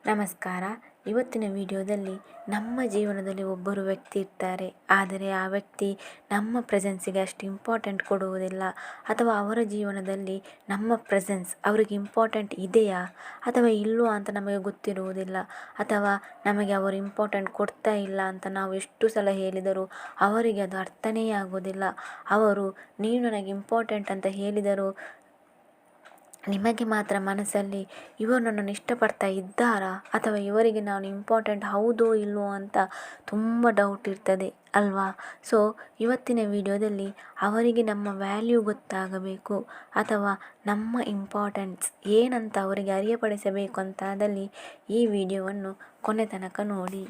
ನಮಸ್ಕಾರ. ಇವತ್ತಿನ ವಿಡಿಯೋದಲ್ಲಿ ನಮ್ಮ ಜೀವನದಲ್ಲಿ ಒಬ್ಬರು ವ್ಯಕ್ತಿ ಇರ್ತಾರೆ, ಆದರೆ ಆ ವ್ಯಕ್ತಿ ನಮ್ಮ ಪ್ರೆಸೆನ್ಸಿಗೆ ಅಷ್ಟು ಇಂಪಾರ್ಟೆಂಟ್ ಕೊಡುವುದಿಲ್ಲ. ಅಥವಾ ಅವರ ಜೀವನದಲ್ಲಿ ನಮ್ಮ ಪ್ರೆಸೆನ್ಸ್ ಅವರಿಗೆ ಇಂಪಾರ್ಟೆಂಟ್ ಇದೆಯಾ ಅಥವಾ ಇಲ್ವೋ ಅಂತ ನಮಗೆ ಗೊತ್ತಿರುವುದಿಲ್ಲ. ಅಥವಾ ನಮಗೆ ಅವರು ಇಂಪಾರ್ಟೆಂಟ್ ಕೊಡ್ತಾ ಇಲ್ಲ ಅಂತ ನಾವು ಎಷ್ಟು ಸಲ ಹೇಳಿದರೂ ಅವರಿಗೆ ಅದು ಅರ್ಥನೇ ಆಗೋದಿಲ್ಲ. ಅವರು ನೀವು ನನಗೆ ಇಂಪಾರ್ಟೆಂಟ್ ಅಂತ ಹೇಳಿದರು ನಿಮಗೆ ಮಾತ್ರ ಮನಸ್ಸಲ್ಲಿ ಇವರು ನನ್ನನ್ನು ಇಷ್ಟಪಡ್ತಾ ಇದ್ದಾರಾ ಅಥವಾ ಇವರಿಗೆ ನಾನು ಇಂಪಾರ್ಟೆಂಟ್ ಹೌದೋ ಇಲ್ವೋ ಅಂತ ತುಂಬ ಡೌಟ್ ಇರ್ತದೆ ಅಲ್ವಾ. ಸೊ ಇವತ್ತಿನ ವಿಡಿಯೋದಲ್ಲಿ ಅವರಿಗೆ ನಮ್ಮ ವ್ಯಾಲ್ಯೂ ಗೊತ್ತಾಗಬೇಕು ಅಥವಾ ನಮ್ಮ ಇಂಪಾರ್ಟೆನ್ಸ್ ಏನಂತ ಅವರಿಗೆ ಅರಿಯಪಡಿಸಬೇಕು ಅಂತಾದಲ್ಲಿ ಈ ವಿಡಿಯೋವನ್ನು ಕೊನೆ ತನಕ ನೋಡಿ.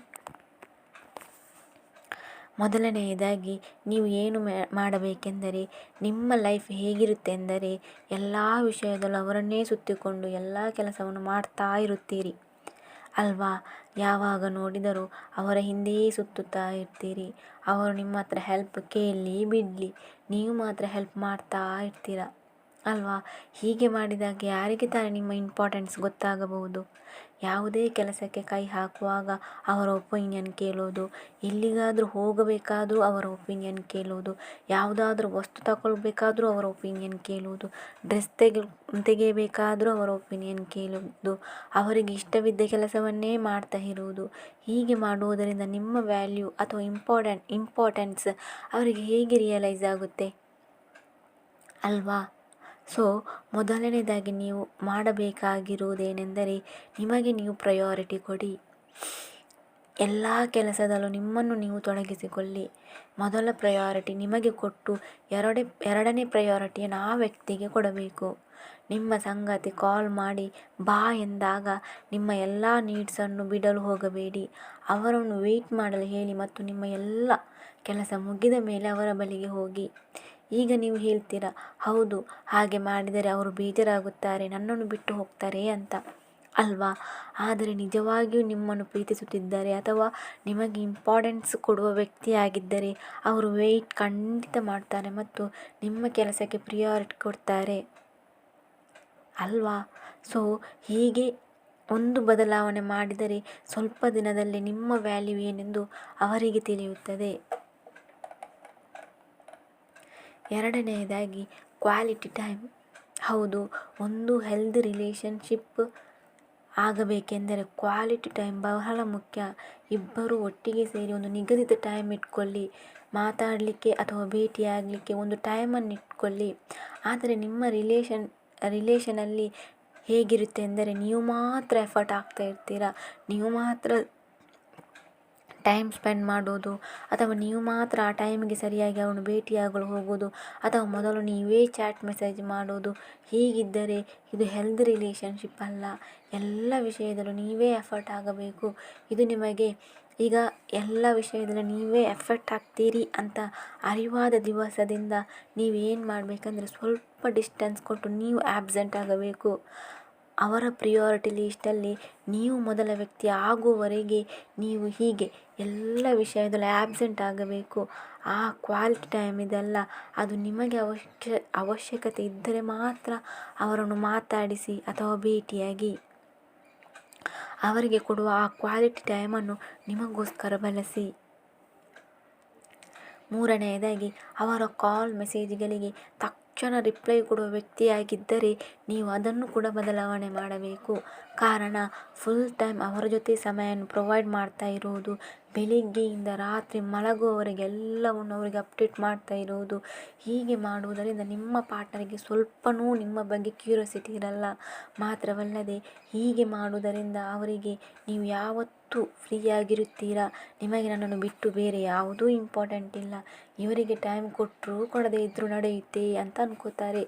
ಮೊದಲನೆಯದಾಗಿ ನೀವು ಏನು ಮಾಡಬೇಕೆಂದರೆ, ನಿಮ್ಮ ಲೈಫ್ ಹೇಗಿರುತ್ತೆ ಎಂದರೆ ಎಲ್ಲ ವಿಷಯದಲ್ಲೂ ಅವರನ್ನೇ ಸುತ್ತಿಕೊಂಡು ಎಲ್ಲ ಕೆಲಸವನ್ನು ಮಾಡ್ತಾ ಇರುತ್ತೀರಿ ಅಲ್ವಾ. ಯಾವಾಗ ನೋಡಿದರೂ ಅವರ ಹಿಂದೆಯೇ ಸುತ್ತುತ್ತಾ ಇರ್ತೀರಿ. ಅವರು ನಿಮ್ಮ ಹತ್ರ ಹೆಲ್ಪ್ ಕೇಳಲಿ ಬಿಡಲಿ, ನೀವು ಮಾತ್ರ ಹೆಲ್ಪ್ ಮಾಡ್ತಾ ಇರ್ತೀರ ಅಲ್ವಾ. ಹೀಗೆ ಮಾಡಿದಾಗ ಯಾರಿಗೆ ತಾನೇ ನಿಮ್ಮ ಇಂಪಾರ್ಟೆನ್ಸ್ ಗೊತ್ತಾಗಬಹುದು. ಯಾವುದೇ ಕೆಲಸಕ್ಕೆ ಕೈ ಹಾಕುವಾಗ ಅವರ ಒಪಿನಿಯನ್ ಕೇಳೋದು, ಎಲ್ಲಿಗಾದರೂ ಹೋಗಬೇಕಾದರೂ ಅವರ ಒಪಿನಿಯನ್ ಕೇಳೋದು, ಯಾವುದಾದ್ರೂ ವಸ್ತು ತಗೊಳ್ಬೇಕಾದ್ರೂ ಅವರ ಒಪಿನಿಯನ್ ಕೇಳುವುದು, ಡ್ರೆಸ್ ತೆಗೆಯಬೇಕಾದರೂ ಅವರ ಒಪಿನಿಯನ್ ಕೇಳುವುದು, ಅವರಿಗೆ ಇಷ್ಟವಿದ್ದ ಕೆಲಸವನ್ನೇ ಮಾಡ್ತಾ ಇರುವುದು. ಹೀಗೆ ಮಾಡುವುದರಿಂದ ನಿಮ್ಮ ವ್ಯಾಲ್ಯೂ ಅಥವಾ ಇಂಪಾರ್ಟೆನ್ಸ್ ಅವರಿಗೆ ಹೇಗೆ ರಿಯಲೈಸ್ ಆಗುತ್ತೆ ಅಲ್ವಾ. ಸೊ ಮೊದಲನೇದಾಗಿ ನೀವು ಮಾಡಬೇಕಾಗಿರುವುದೇನೆಂದರೆ, ನಿಮಗೆ ನೀವು ಪ್ರಯಾರಿಟಿ ಕೊಡಿ. ಎಲ್ಲ ಕೆಲಸದಲ್ಲೂ ನಿಮ್ಮನ್ನು ನೀವು ತೊಡಗಿಸಿಕೊಳ್ಳಿ. ಮೊದಲ ಪ್ರಯಾರಿಟಿ ನಿಮಗೆ ಕೊಟ್ಟು ಎರಡನೇ ಪ್ರಯಾರಿಟಿಯನ್ನು ಆ ವ್ಯಕ್ತಿಗೆ ಕೊಡಬೇಕು. ನಿಮ್ಮ ಸಂಗಾತಿ ಕಾಲ್ ಮಾಡಿ ಬಾ ಎಂದಾಗ ನಿಮ್ಮ ಎಲ್ಲ ನೀಡ್ಸನ್ನು ಬಿಡಲು ಹೋಗಬೇಡಿ. ಅವರನ್ನು ವೆಯ್ಟ್ ಮಾಡಲು ಹೇಳಿ ಮತ್ತು ನಿಮ್ಮ ಎಲ್ಲ ಕೆಲಸ ಮುಗಿದ ಮೇಲೆ ಅವರ ಬಳಿಗೆ ಹೋಗಿ. ಈಗ ನೀವು ಹೇಳ್ತೀರಾ, ಹೌದು ಹಾಗೆ ಮಾಡಿದರೆ ಅವರು ಬೇಜಾರಾಗುತ್ತಾರೆ, ನನ್ನನ್ನು ಬಿಟ್ಟು ಹೋಗ್ತಾರೆ ಅಂತ ಅಲ್ವಾ. ಆದರೆ ನಿಜವಾಗಿಯೂ ನಿಮ್ಮನ್ನು ಪ್ರೀತಿಸುತ್ತಿದ್ದರೆ ಅಥವಾ ನಿಮಗೆ ಇಂಪಾರ್ಟೆನ್ಸ್ ಕೊಡುವ ವ್ಯಕ್ತಿಯಾಗಿದ್ದರೆ ಅವರು ವೆಯ್ಟ್ ಖಂಡಿತ ಮಾಡ್ತಾರೆ ಮತ್ತು ನಿಮ್ಮ ಕೆಲಸಕ್ಕೆ ಪ್ರಿಯಾರಿಟಿ ಕೊಡ್ತಾರೆ ಅಲ್ವಾ. ಸೊ ಹೀಗೆ ಒಂದು ಬದಲಾವಣೆ ಮಾಡಿದರೆ ಸ್ವಲ್ಪ ದಿನದಲ್ಲಿ ನಿಮ್ಮ ವ್ಯಾಲ್ಯೂ ಏನೆಂದು ಅವರಿಗೆ ತಿಳಿಯುತ್ತದೆ. ಎರಡನೆಯದಾಗಿ ಕ್ವಾಲಿಟಿ ಟೈಮ್. ಹೌದು, ಒಂದು ಹೆಲ್ದಿ ರಿಲೇಷನ್ಶಿಪ್ ಆಗಬೇಕೆಂದರೆ ಕ್ವಾಲಿಟಿ ಟೈಮ್ ಬಹಳ ಮುಖ್ಯ. ಇಬ್ಬರು ಒಟ್ಟಿಗೆ ಸೇರಿ ಒಂದು ನಿಗದಿತ ಟೈಮ್ ಇಟ್ಕೊಳ್ಳಿ. ಮಾತಾಡಲಿಕ್ಕೆ ಅಥವಾ ಭೇಟಿಯಾಗಲಿಕ್ಕೆ ಒಂದು ಟೈಮನ್ನು ಇಟ್ಕೊಳ್ಳಿ. ಆದರೆ ನಿಮ್ಮ ರಿಲೇಷನಲ್ಲಿ ಹೇಗಿರುತ್ತೆ ಎಂದರೆ, ನೀವು ಮಾತ್ರ ಎಫರ್ಟ್ ಆಗ್ತಾ ಇರ್ತೀರ, ನೀವು ಮಾತ್ರ ಟೈಮ್ ಸ್ಪೆಂಡ್ ಮಾಡೋದು ಅಥವಾ ನೀವು ಮಾತ್ರ ಆ ಟೈಮಿಗೆ ಸರಿಯಾಗಿ ಅವನು ಭೇಟಿಯಾಗಲು ಹೋಗೋದು ಅಥವಾ ಮೊದಲು ನೀವೇ ಚಾಟ್ ಮೆಸೇಜ್ ಮಾಡೋದು. ಹೀಗಿದ್ದರೆ ಇದು ಹೆಲ್ದಿ ರಿಲೇಷನ್ಶಿಪ್ ಅಲ್ಲ. ಎಲ್ಲ ವಿಷಯದಲ್ಲೂ ನೀವೇ ಎಫರ್ಟ್ ಆಗಬೇಕು. ಇದು ನಿಮಗೆ ಈಗ ಎಲ್ಲ ವಿಷಯದಲ್ಲೂ ನೀವೇ ಎಫರ್ಟ್ ಆಗ್ತೀರಿ ಅಂತ ಅರಿವಾದ ದಿವಸದಿಂದ ನೀವೇನು ಮಾಡಬೇಕಂದ್ರೆ, ಸ್ವಲ್ಪ ಡಿಸ್ಟೆನ್ಸ್ ಕೊಟ್ಟು ನೀವು ಆಬ್ಸೆಂಟ್ ಆಗಬೇಕು. ಅವರ ಪ್ರಿಯಾರಿಟಿ ಲೀಸ್ಟಲ್ಲಿ ನೀವು ಮೊದಲ ವ್ಯಕ್ತಿ ಆಗುವವರೆಗೆ ನೀವು ಹೀಗೆ ಎಲ್ಲ ವಿಷಯದಲ್ಲಿ ಆಬ್ಸೆಂಟ್ ಆಗಬೇಕು. ಆ ಕ್ವಾಲಿಟಿ ಟೈಮ್ ಇದೆಲ್ಲ, ಅದು ನಿಮಗೆ ಅವಶ್ಯಕತೆ ಇದ್ದರೆ ಮಾತ್ರ ಅವರನ್ನು ಮಾತಾಡಿಸಿ ಅಥವಾ ಭೇಟಿಯಾಗಿ. ಅವರಿಗೆ ಕೊಡುವ ಆ ಕ್ವಾಲಿಟಿ ಟೈಮನ್ನು ನಿಮಗೋಸ್ಕರ ಬಳಸಿ. ಮೂರನೆಯದಾಗಿ ಅವರ ಕಾಲ್ ಮೆಸೇಜ್ಗಳಿಗೆ ತಕ್ಷಣ ರಿಪ್ಲೈ ಕೊಡುವ ವ್ಯಕ್ತಿಯಾಗಿದ್ದರೆ ನೀವು ಅದನ್ನು ಕೂಡ ಬದಲಾವಣೆ ಮಾಡಬೇಕು. ಕಾರಣ, ಫುಲ್ ಟೈಮ್ ಅವರ ಜೊತೆ ಸಮಯವನ್ನು ಪ್ರೊವೈಡ್ ಮಾಡ್ತಾ ಇರುವುದು, ಬೆಳಿಗ್ಗೆಯಿಂದ ರಾತ್ರಿ ಮಲಗುವವರೆಗೆ ಎಲ್ಲವನ್ನು ಅವರಿಗೆ ಅಪ್ಡೇಟ್ ಮಾಡ್ತಾ ಇರುವುದು. ಹೀಗೆ ಮಾಡುವುದರಿಂದ ನಿಮ್ಮ ಪಾರ್ಟ್ನರಿಗೆ ಸ್ವಲ್ಪನೂ ನಿಮ್ಮ ಬಗ್ಗೆ ಕ್ಯೂರಿಯಾಸಿಟಿ ಇರಲ್ಲ. ಮಾತ್ರವಲ್ಲದೆ ಹೀಗೆ ಮಾಡುವುದರಿಂದ ಅವರಿಗೆ ನೀವು ಯಾವತ್ತೂ ಫ್ರೀಯಾಗಿರುತ್ತೀರಾ, ನಿಮಗೆ ನನ್ನನ್ನು ಬಿಟ್ಟು ಬೇರೆ ಯಾವುದೂ ಇಂಪಾರ್ಟೆಂಟ್ ಇಲ್ಲ, ಇವರಿಗೆ ಟೈಮ್ ಕೊಟ್ಟರೂ ಕೊಡದೇ ಇದ್ದರೂ ನಡೆಯುತ್ತೆ ಅಂತ ಅನ್ಕೋತಾರೆ.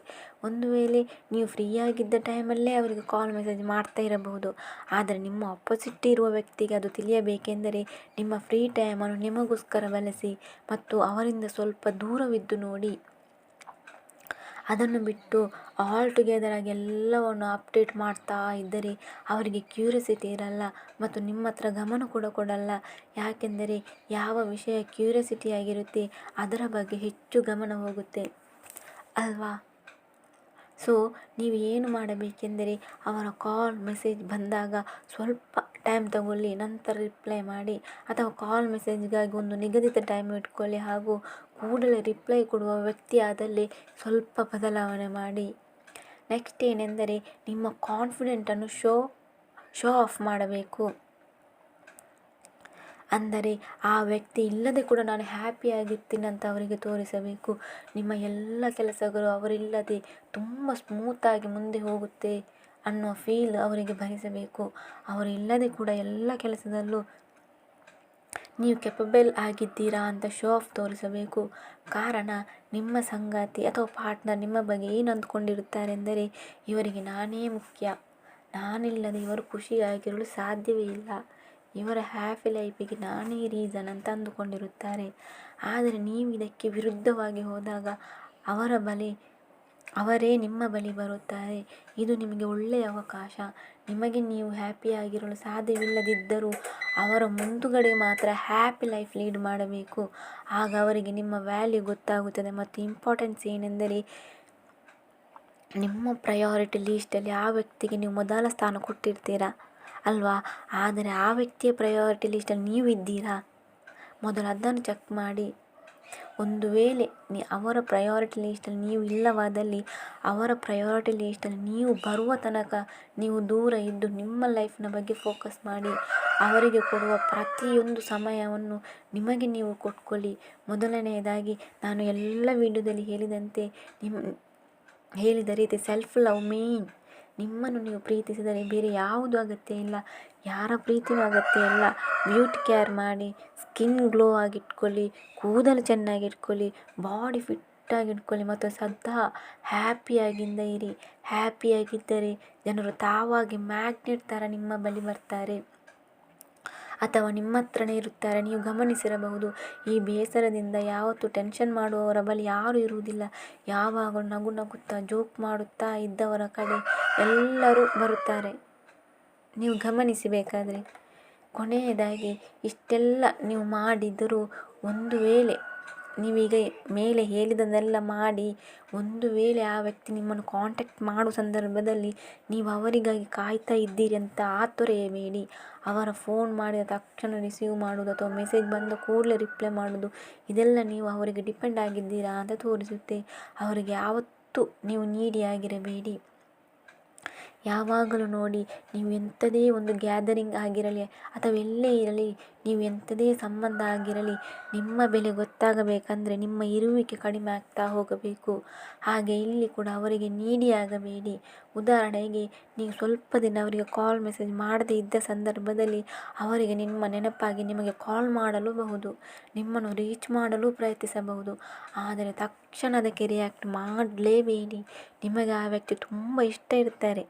ಒಂದು ವೇಳೆ ನೀವು ಫ್ರೀಯಾಗಿದ್ದ ಟೈಮಲ್ಲೇ ಅವರಿಗೆ ಕಾಲ್ ಮೆಸೇಜ್ ಮಾಡ್ತಾ ಇರಬಹುದು. ಆದರೆ ನಿಮ್ಮ ಅಪೋಸಿಟ್ ಇರುವ ವ್ಯಕ್ತಿಗೆ ಅದು ತಿಳಿಯಬೇಕೆಂದರೆ ನಿಮ್ಮ ಫ್ರೀ ಟೈಮನ್ನು ನಿಮಗೋಸ್ಕರ ಬಳಸಿ ಮತ್ತು ಅವರಿಂದ ಸ್ವಲ್ಪ ದೂರವಿದ್ದು ನೋಡಿ. ಅದನ್ನು ಬಿಟ್ಟು ಆಲ್ ಟುಗೆದರ್ ಆಗಿ ಎಲ್ಲವನ್ನು ಅಪ್ಡೇಟ್ ಮಾಡ್ತಾ ಇದ್ದರೆ ಅವರಿಗೆ ಕ್ಯೂರಿಯಾಸಿಟಿ ಇರಲ್ಲ ಮತ್ತು ನಿಮ್ಮ ಹತ್ರ ಗಮನ ಕೂಡ ಕೊಡಲ್ಲ. ಯಾಕೆಂದರೆ ಯಾವ ವಿಷಯ ಕ್ಯೂರಿಯಾಸಿಟಿ ಆಗಿರುತ್ತೆ ಅದರ ಬಗ್ಗೆ ಹೆಚ್ಚು ಗಮನ ಹೋಗುತ್ತೆ ಅಲ್ವಾ. ಸೊ ನೀವು ಏನು ಮಾಡಬೇಕೆಂದರೆ ಅವರ ಕಾಲ್ ಮೆಸೇಜ್ ಬಂದಾಗ ಸ್ವಲ್ಪ ಟೈಮ್ ತಗೊಳ್ಳಿ, ನಂತರ ರಿಪ್ಲೈ ಮಾಡಿ. ಅಥವಾ ಕಾಲ್ ಮೆಸೇಜ್ಗಾಗಿ ಒಂದು ನಿಗದಿತ ಟೈಮ್ ಇಟ್ಕೊಳ್ಳಿ, ಹಾಗೂ ಕೂಡಲೇ ರಿಪ್ಲೈ ಕೊಡುವ ವ್ಯಕ್ತಿ ಆದಲ್ಲಿ ಸ್ವಲ್ಪ ಬದಲಾವಣೆ ಮಾಡಿ. ನೆಕ್ಸ್ಟ್ ಏನೆಂದರೆ ನಿಮ್ಮ ಕಾನ್ಫಿಡೆಂಟನ್ನು ಶೋ ಆಫ್ ಮಾಡಬೇಕು. ಅಂದರೆ ಆ ವ್ಯಕ್ತಿ ಇಲ್ಲದೆ ಕೂಡ ನಾನು ಹ್ಯಾಪಿಯಾಗಿರ್ತೀನಿ ಅಂತ ಅವರಿಗೆ ತೋರಿಸಬೇಕು. ನಿಮ್ಮ ಎಲ್ಲ ಕೆಲಸಗಳು ಅವರಿಲ್ಲದೆ ತುಂಬ ಸ್ಮೂತಾಗಿ ಮುಂದೆ ಹೋಗುತ್ತೆ ಅನ್ನೋ ಫೀಲ್ ಅವರಿಗೆ ಭರಿಸಬೇಕು. ಅವರಿಲ್ಲದೆ ಕೂಡ ಎಲ್ಲ ಕೆಲಸದಲ್ಲೂ ನೀವು ಕೆಪಬಲ್ ಆಗಿದ್ದೀರಾ ಅಂತ ಶೋ ಆಫ್ ತೋರಿಸಬೇಕು. ಕಾರಣ ನಿಮ್ಮ ಸಂಗಾತಿ ಅಥವಾ ಪಾರ್ಟ್ನರ್ ನಿಮ್ಮ ಬಗ್ಗೆ ಏನು ಅಂದ್ಕೊಂಡಿರುತ್ತಾರೆ ಎಂದರೆ, ಇವರಿಗೆ ನಾನೇ ಮುಖ್ಯ, ನಾನಿಲ್ಲದೆ ಇವರು ಖುಷಿಯಾಗಿರಲು ಸಾಧ್ಯವೇ ಇಲ್ಲ, ಇವರ ಹ್ಯಾಪಿ ಲೈಫಿಗೆ ನಾನೇ ರೀಸನ್ ಅಂತ ಅಂದುಕೊಂಡಿರುತ್ತಾರೆ. ಆದರೆ ನೀವು ಇದಕ್ಕೆ ವಿರುದ್ಧವಾಗಿ ಹೋದಾಗ ಅವರೇ ನಿಮ್ಮ ಬಳಿ ಬರುತ್ತಾರೆ. ಇದು ನಿಮಗೆ ಒಳ್ಳೆಯ ಅವಕಾಶ. ನಿಮಗೆ ನೀವು ಹ್ಯಾಪಿಯಾಗಿರಲು ಸಾಧ್ಯವಿಲ್ಲದಿದ್ದರೂ ಅವರ ಮುಂದುಗಡೆ ಮಾತ್ರ ಹ್ಯಾಪಿ ಲೈಫ್ ಲೀಡ್ ಮಾಡಬೇಕು. ಆಗ ಅವರಿಗೆ ನಿಮ್ಮ ವ್ಯಾಲ್ಯೂ ಗೊತ್ತಾಗುತ್ತದೆ. ಮತ್ತು ಇಂಪಾರ್ಟೆನ್ಸ್ ಏನೆಂದರೆ, ನಿಮ್ಮ ಪ್ರಯಾರಿಟಿ ಲೀಸ್ಟಲ್ಲಿ ಆ ವ್ಯಕ್ತಿಗೆ ನೀವು ಮೊದಲ ಸ್ಥಾನ ಕೊಟ್ಟಿರ್ತೀರಾ ಅಲ್ವಾ? ಆದರೆ ಆ ವ್ಯಕ್ತಿಯ ಪ್ರಯಾರಿಟಿ ಲೀಸ್ಟಲ್ಲಿ ನೀವು ಇದ್ದೀರಾ? ಮೊದಲು ಅದನ್ನು ಚೆಕ್ ಮಾಡಿ. ಒಂದು ವೇಳೆ ಅವರ ಪ್ರಯಾರಿಟಿ ಲೀಸ್ಟಲ್ಲಿ ನೀವು ಇಲ್ಲವಾದಲ್ಲಿ, ಅವರ ಪ್ರಯಾರಿಟಿ ಲೀಸ್ಟಲ್ಲಿ ನೀವು ಬರುವ ತನಕ ನೀವು ದೂರ ಇದ್ದು ನಿಮ್ಮ ಲೈಫ್ನ ಬಗ್ಗೆ ಫೋಕಸ್ ಮಾಡಿ. ಅವರಿಗೆ ಕೊಡುವ ಪ್ರತಿಯೊಂದು ಸಮಯವನ್ನು ನಿಮಗೆ ನೀವು ಕೊಟ್ಕೊಳ್ಳಿ. ಮೊದಲನೆಯದಾಗಿ ನಾನು ಎಲ್ಲ ವಿಡಿಯೋದಲ್ಲಿ ಹೇಳಿದ ರೀತಿ ಸೆಲ್ಫ್ ಲವ್ ಮೇನ್. ನಿಮ್ಮನ್ನು ನೀವು ಪ್ರೀತಿಸಿದರೆ ಬೇರೆ ಯಾವುದು ಅಗತ್ಯ ಇಲ್ಲ, ಯಾರ ಪ್ರೀತಿನೂ ಅಗತ್ಯ ಇಲ್ಲ. ಬ್ಯೂಟಿ ಕೇರ್ ಮಾಡಿ, ಸ್ಕಿನ್ ಗ್ಲೋ ಆಗಿಟ್ಕೊಳ್ಳಿ, ಕೂದಲು ಚೆನ್ನಾಗಿಟ್ಕೊಳ್ಳಿ, ಬಾಡಿ ಫಿಟ್ಟಾಗಿಟ್ಕೊಳ್ಳಿ ಮತ್ತು ಸದಾ ಹ್ಯಾಪಿಯಾಗಿಂದ ಇರಿ. ಹ್ಯಾಪಿಯಾಗಿದ್ದರೆ ಜನರು ತಾವಾಗಿ ಮ್ಯಾಗ್ನೆಟ್ ಥರ ನಿಮ್ಮ ಬಳಿ ಬರ್ತಾರೆ ಅಥವಾ ನಿಮ್ಮ ಹತ್ರನೇ ಇರುತ್ತಾರೆ. ನೀವು ಗಮನಿಸಿರಬಹುದು, ಈ ಬೇಸರದಿಂದ ಯಾವತ್ತೂ ಟೆನ್ಷನ್ ಮಾಡುವವರ ಬಳಿ ಯಾರೂ ಇರುವುದಿಲ್ಲ. ಯಾವಾಗಲೂ ನಗುತ್ತಾ ಜೋಕ್ ಮಾಡುತ್ತಾ ಇದ್ದವರ ಕಡೆ ಎಲ್ಲರೂ ಬರುತ್ತಾರೆ. ನೀವು ಗಮನಿಸಿ ಬೇಕಾದರೆ. ಕೊನೆಯದಾಗಿ ಇಷ್ಟೆಲ್ಲ ನೀವು ಮಾಡಿದರೂ ಒಂದು ವೇಳೆ ನೀವೀಗ ಮೇಲೆ ಹೇಳಿದ್ದನ್ನೆಲ್ಲ ಮಾಡಿ ಒಂದು ವೇಳೆ ಆ ವ್ಯಕ್ತಿ ನಿಮ್ಮನ್ನು ಕಾಂಟ್ಯಾಕ್ಟ್ ಮಾಡುವ ಸಂದರ್ಭದಲ್ಲಿ ನೀವು ಅವರಿಗಾಗಿ ಕಾಯ್ತಾ ಇದ್ದೀರಿ ಅಂತ ಆತುರೆಯಬೇಡಿ. ಅವರ ಫೋನ್ ಮಾಡಿದ ತಕ್ಷಣ ರಿಸೀವ್ ಮಾಡೋದು ಅಥವಾ ಮೆಸೇಜ್ ಬಂದ ಕೂಡಲೇ ರಿಪ್ಲೈ ಮಾಡೋದು, ಇದೆಲ್ಲ ನೀವು ಅವರಿಗೆ ಡಿಪೆಂಡ್ ಆಗಿದ್ದೀರಾ ಅಂತ ತೋರಿಸುತ್ತೆ. ಅವರಿಗೆ ಯಾವತ್ತೂ ನೀವು ನೀಡಿಯಾಗಿರಬೇಡಿ. ಯಾವಾಗಲೂ ನೋಡಿ, ನೀವು ಎಂಥದೇ ಒಂದು ಗ್ಯಾದರಿಂಗ್ ಆಗಿರಲಿ ಅಥವಾ ಎಲ್ಲೇ ಇರಲಿ, ನೀವು ಎಂಥದೇ ಸಂಬಂಧ ಆಗಿರಲಿ, ನಿಮ್ಮ ಬೆಲೆ ಗೊತ್ತಾಗಬೇಕಂದ್ರೆ ನಿಮ್ಮ ಇರುವಿಕೆ ಕಡಿಮೆ ಆಗ್ತಾ ಹೋಗಬೇಕು. ಹಾಗೆ ಇಲ್ಲಿ ಕೂಡ ಅವರಿಗೆ ನೀಡಿಯಾಗಬೇಡಿ. ಉದಾಹರಣೆಗೆ, ನೀವು ಸ್ವಲ್ಪ ದಿನ ಅವರಿಗೆ ಕಾಲ್ ಮೆಸೇಜ್ ಮಾಡದೇ ಇದ್ದ ಸಂದರ್ಭದಲ್ಲಿ ಅವರಿಗೆ ನಿಮ್ಮ ನೆನಪಾಗಿ ನಿಮಗೆ ಕಾಲ್ ಮಾಡಲೂಬಹುದು, ನಿಮ್ಮನ್ನು ರೀಚ್ ಮಾಡಲು ಪ್ರಯತ್ನಿಸಬಹುದು. ಆದರೆ ತಕ್ಷಣ ಅದಕ್ಕೆ ರಿಯಾಕ್ಟ್ ಮಾಡಲೇಬೇಡಿ. ನಿಮಗೆ ಆ ವ್ಯಕ್ತಿ ತುಂಬ ಇಷ್ಟ ಇರ್ತಾರೆ,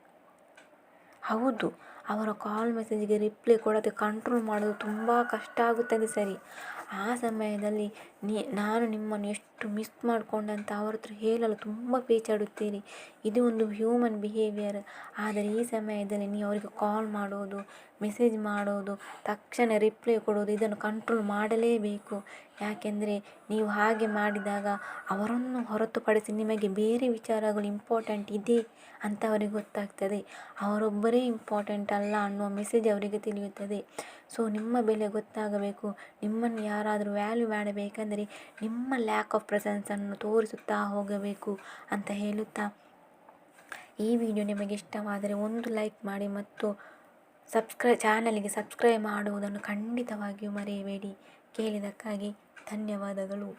ಹೌದು, ಅವರ ಕಾಲ್ ಮೆಸೇಜ್ಗೆ ರಿಪ್ಲೈ ಕೊಡದೆ ಕಂಟ್ರೋಲ್ ಮಾಡೋದು ತುಂಬ ಕಷ್ಟ ಆಗುತ್ತದೆ ಸರಿ. ಆ ಸಮಯದಲ್ಲಿ ನಾನು ನಿಮ್ಮನ್ನು ಎಷ್ಟು ಮಿಸ್ ಮಾಡಿಕೊಂಡೆ ಅಂತ ಅವ್ರ ಹತ್ರ ಹೇಳಲು ತುಂಬ ಪೇಚಾಡುತ್ತೀರಿ. ಇದು ಒಂದು ಹ್ಯೂಮನ್ ಬಿಹೇವಿಯರ್. ಆದರೆ ಈ ಸಮಯದಲ್ಲಿ ನೀವು ಅವರಿಗೆ ಕಾಲ್ ಮಾಡೋದು, ಮೆಸೇಜ್ ಮಾಡೋದು, ತಕ್ಷಣ ರಿಪ್ಲೈ ಕೊಡೋದು, ಇದನ್ನು ಕಂಟ್ರೋಲ್ ಮಾಡಲೇಬೇಕು. ಯಾಕೆಂದರೆ ನೀವು ಹಾಗೆ ಮಾಡಿದಾಗ ಅವರನ್ನು ಹೊರತುಪಡಿಸಿ ನಿಮಗೆ ಬೇರೆ ವಿಚಾರಗಳು ಇಂಪಾರ್ಟೆಂಟ್ ಇದೆ ಅಂತ ಅವರಿಗೆ ಗೊತ್ತಾಗ್ತದೆ. ಅವರೊಬ್ಬರೇ ಇಂಪಾರ್ಟೆಂಟ್ ಅಲ್ಲ ಅನ್ನುವ ಮೆಸೇಜ್ ಅವರಿಗೆ ತಿಳಿಯುತ್ತದೆ. ಸೊ ನಿಮ್ಮ ಬೆಲೆ ಗೊತ್ತಾಗಬೇಕು. ನಿಮ್ಮನ್ನು ಯಾರಾದರೂ ವ್ಯಾಲ್ಯೂ ಮಾಡಬೇಕಂದರೆ ನಿಮ್ಮ ಲ್ಯಾಕ್ ಆಫ್ ಪ್ರೆಸೆನ್ಸನ್ನು ತೋರಿಸುತ್ತಾ ಹೋಗಬೇಕು ಅಂತ ಹೇಳುತ್ತಾ, ಈ ವಿಡಿಯೋ ನಿಮಗೆ ಇಷ್ಟವಾದರೆ ಒಂದು ಲೈಕ್ ಮಾಡಿ ಮತ್ತು ಚಾನಲಿಗೆ ಸಬ್ಸ್ಕ್ರೈಬ್ ಮಾಡುವುದನ್ನು ಖಂಡಿತವಾಗಿಯೂ ಮರೆಯಬೇಡಿ. ಕೇಳಿದ್ದಕ್ಕಾಗಿ ಧನ್ಯವಾದಗಳು.